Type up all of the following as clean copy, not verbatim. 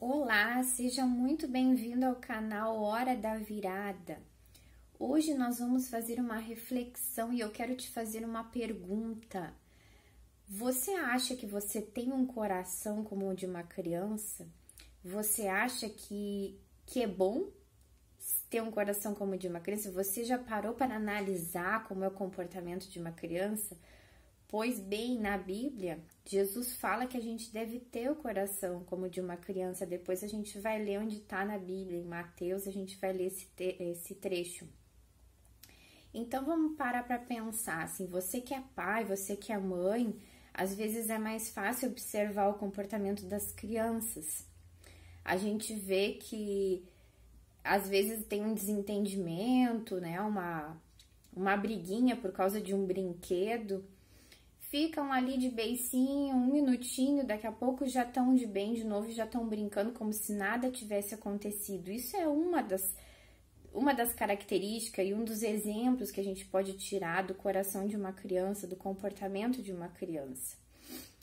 Olá, seja muito bem-vindo ao canal Hora da Virada. Hoje nós vamos fazer uma reflexão e eu quero te fazer uma pergunta. Você acha que você tem um coração como o de uma criança? Você acha que é bom ter um coração como o de uma criança? Você já parou para analisar como é o comportamento de uma criança? Pois bem, na Bíblia, Jesus fala que a gente deve ter o coração como de uma criança. Depois a gente vai ler onde está na Bíblia, em Mateus, a gente vai ler esse trecho. Então vamos parar para pensar, assim, você que é pai, você que é mãe, às vezes é mais fácil observar o comportamento das crianças. A gente vê que às vezes tem um desentendimento, né, uma briguinha por causa de um brinquedo. Ficam ali de beicinho, um minutinho, daqui a pouco já estão de bem de novo e já estão brincando como se nada tivesse acontecido. Isso é uma das características e um dos exemplos que a gente pode tirar do coração de uma criança, do comportamento de uma criança.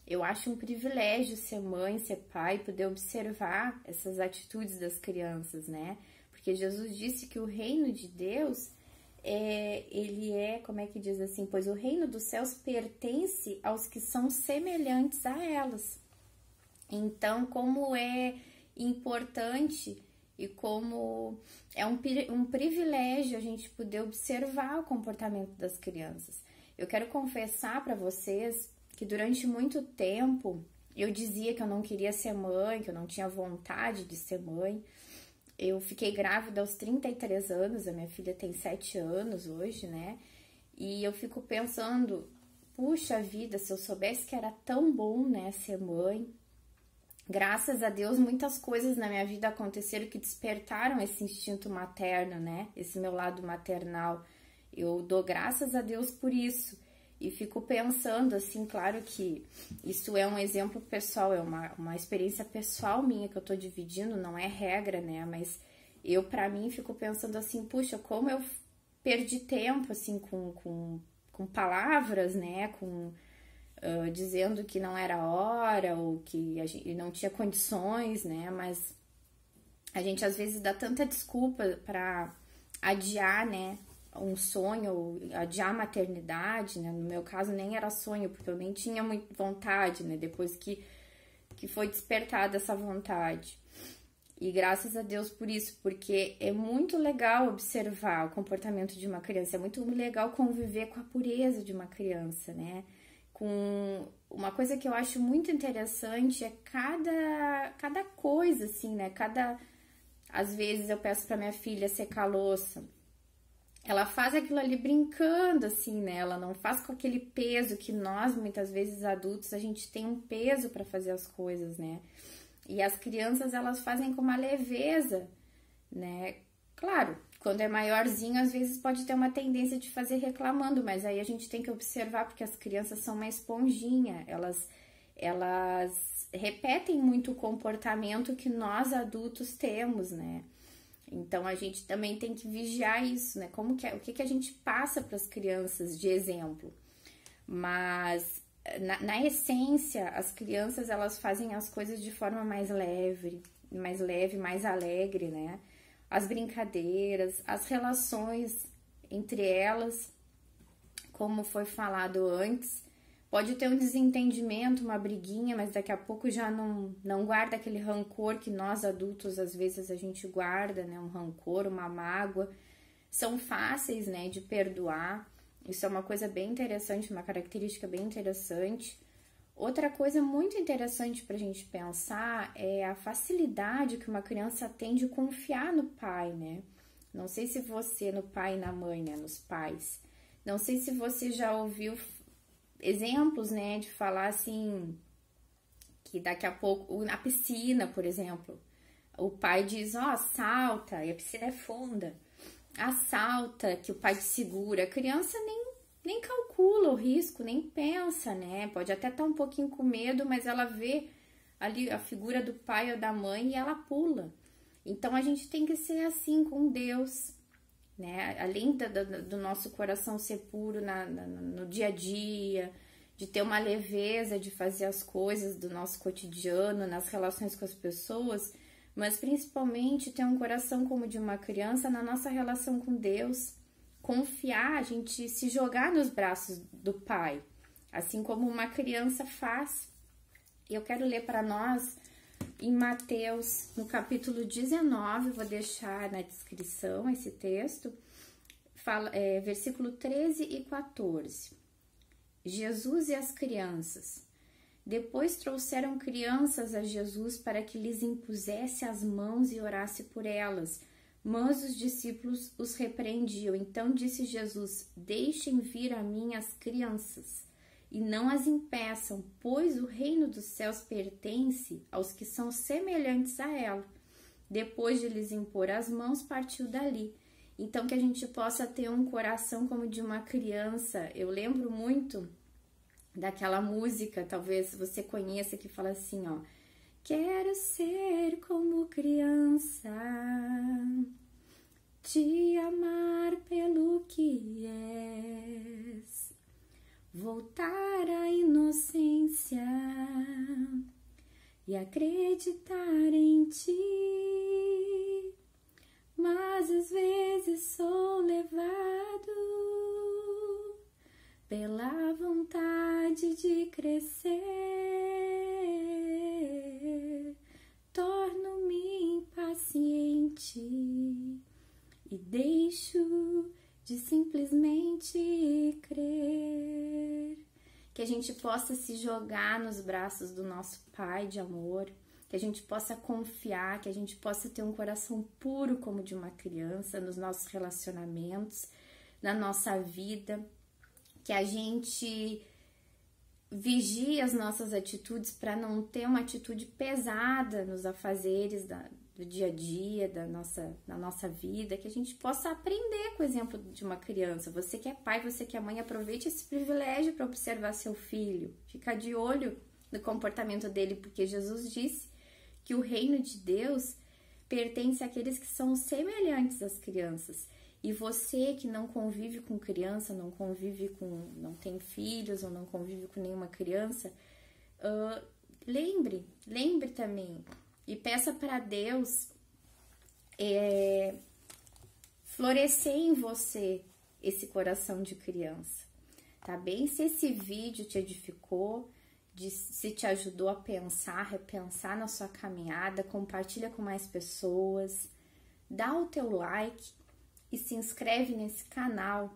Eu acho um privilégio ser mãe, ser pai, poder observar essas atitudes das crianças, né? Porque Jesus disse que o reino de Deus... como é que diz assim? Pois o reino dos céus pertence aos que são semelhantes a elas. Então, como é importante e como é um privilégio a gente poder observar o comportamento das crianças. Eu quero confessar para vocês que durante muito tempo eu dizia que eu não queria ser mãe, que eu não tinha vontade de ser mãe. Eu fiquei grávida aos 33 anos, a minha filha tem 7 anos hoje, né? E eu fico pensando, puxa vida, se eu soubesse que era tão bom, né, ser mãe. Graças a Deus, muitas coisas na minha vida aconteceram que despertaram esse instinto materno, né? Esse meu lado maternal. Eu dou graças a Deus por isso. E fico pensando, assim, claro que isso é um exemplo pessoal, é uma experiência pessoal minha que eu tô dividindo, não é regra, né? Mas eu, pra mim, fico pensando assim, puxa, como eu perdi tempo, assim, com palavras, né? Dizendo que não era hora ou que a gente não tinha condições, né? Mas a gente, às vezes, dá tanta desculpa pra adiar, né? Um sonho, adiar a maternidade, né? No meu caso nem era sonho, porque eu nem tinha muita vontade, né? Depois que foi despertada essa vontade. E graças a Deus por isso, porque é muito legal observar o comportamento de uma criança, é muito legal conviver com a pureza de uma criança, né? Uma coisa que eu acho muito interessante é cada coisa, assim, né? Às vezes eu peço pra minha filha secar a louça. Ela faz aquilo ali brincando, assim, né? Ela não faz com aquele peso que nós, muitas vezes, adultos, a gente tem um peso para fazer as coisas, né? E as crianças, elas fazem com uma leveza, né? Claro, quando é maiorzinho, às vezes pode ter uma tendência de fazer reclamando, mas aí a gente tem que observar, porque as crianças são uma esponjinha, elas repetem muito o comportamento que nós, adultos, temos, né? Então, a gente também tem que vigiar isso, né? O que a gente passa para as crianças de exemplo. Mas, na essência, as crianças, elas fazem as coisas de forma mais leve, mais alegre, né? As brincadeiras, as relações entre elas, como foi falado antes, pode ter um desentendimento, uma briguinha, mas daqui a pouco já não guarda aquele rancor que nós adultos, às vezes, a gente guarda, né? Um rancor, uma mágoa. São fáceis, né, de perdoar. Isso é uma coisa bem interessante, uma característica bem interessante. Outra coisa muito interessante pra gente pensar é a facilidade que uma criança tem de confiar no pai, né? Não sei se você, no pai e na mãe, né, nos pais. Não sei se você já ouviu exemplos, né, de falar assim, que daqui a pouco, na piscina, por exemplo, o pai diz, ó, salta, e a piscina é funda, salta, que o pai te segura, a criança nem calcula o risco, nem pensa, né, pode até estar um pouquinho com medo, mas ela vê ali a figura do pai ou da mãe e ela pula. Então, a gente tem que ser assim com Deus, né? Além do nosso coração ser puro no dia a dia, de ter uma leveza de fazer as coisas do nosso cotidiano, nas relações com as pessoas, mas principalmente ter um coração como de uma criança na nossa relação com Deus, confiar, a gente se jogar nos braços do Pai, assim como uma criança faz. Eu quero ler para nós em Mateus, no capítulo 19, vou deixar na descrição esse texto, versículo 13 e 14. Jesus e as crianças. Depois trouxeram crianças a Jesus para que lhes impusesse as mãos e orasse por elas. Mas os discípulos os repreendiam. Então disse Jesus: deixem vir a mim as crianças, e não as impeçam, pois o reino dos céus pertence aos que são semelhantes a ela. Depois de lhes impor as mãos, partiu dali. Então, que a gente possa ter um coração como de uma criança. Eu lembro muito daquela música, talvez você conheça, que fala assim, ó: quero ser como criança, te amar pelo que és, voltar à inocência e acreditar em ti. Mas às vezes sou levado pela vontade de crescer, torno-me impaciente e deixo de simplesmente crer. Que a gente possa se jogar nos braços do nosso Pai de amor, que a gente possa confiar, que a gente possa ter um coração puro como de uma criança nos nossos relacionamentos, na nossa vida, que a gente vigie as nossas atitudes para não ter uma atitude pesada nos afazeres do dia a dia, da nossa vida, que a gente possa aprender com o exemplo de uma criança. Você que é pai, você que é mãe, aproveite esse privilégio para observar seu filho, ficar de olho no comportamento dele, porque Jesus disse que o reino de Deus pertence àqueles que são semelhantes às crianças. E você que não convive com criança, não tem filhos ou não convive com nenhuma criança, lembre também e peça para Deus florescer em você esse coração de criança, tá bem? Se esse vídeo te edificou, se te ajudou a pensar, repensar na sua caminhada, compartilha com mais pessoas, dá o teu like e se inscreve nesse canal.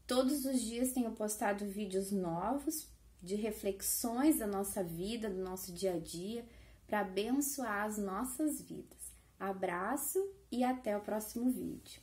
Todos os dias tenho postado vídeos novos de reflexões da nossa vida, do nosso dia a dia, para abençoar as nossas vidas. Abraço e até o próximo vídeo.